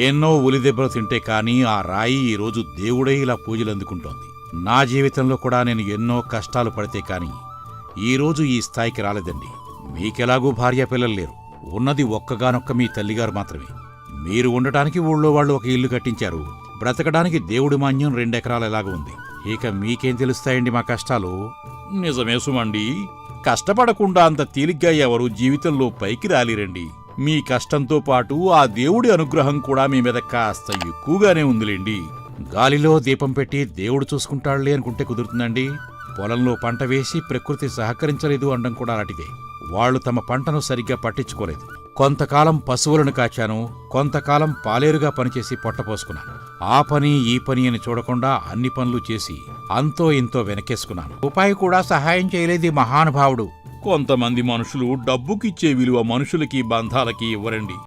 ఎన్నో ఉలిదెబ్బలు తింటే కానీ ఆ రాయి ఈరోజు దేవుడే ఇలా పూజలు అందుకుంటోంది. నా జీవితంలో కూడా నేను ఎన్నో కష్టాలు పడితే కానీ ఈరోజు ఈ స్థాయికి రాలేదండి. మీకెలాగూ భార్యాపిల్లలు లేరు. ఉన్నది ఒక్కగానొక్క మీ తల్లిగారు మాత్రమే. మీరు ఉండటానికి ఊళ్ళో వాళ్ళు ఒక ఇల్లు కట్టించారు. బ్రతకడానికి దేవుడి మాన్యం 2 ఎకరాలు ఎలాగ ఉంది. ఇక మీకేం తెలుస్తాయండి మా కష్టాలు? నిజమే సుమండి, కష్టపడకుండా అంత తేలిగ్గా ఎవరు జీవితంలో పైకి రాలేరండి. మీ కష్టంతో పాటు ఆ దేవుడి అనుగ్రహం కూడా మీ మీద కాస్త ఎక్కువగానే ఉందిలేండి. గాలిలో దీపం పెట్టి దేవుడు చూసుకుంటాడులే అనుకుంటే కుదురుతుందండి? పొలంలో పంట వేసి ప్రకృతి సహకరించలేదు అనడం కూడా అలాంటిదే. వాళ్లు తమ పంటను సరిగ్గా పట్టించుకోలేదు. కొంతకాలం పశువులను కాచాను, కొంతకాలం పాలేరుగా పనిచేసి పొట్టపోసుకున్నాను. ఆ పని ఈ పని అని చూడకుండా అన్ని పనులు చేసి అంతో ఇంతో వెనకేసుకున్నాను. రూపాయి కూడా సహాయం చేయలేదు మహానుభావుడు. కొంతమంది మనుషులు డబ్బుకిచ్చే విలువ మనుషులకి బంధాలకి ఇవ్వరండి.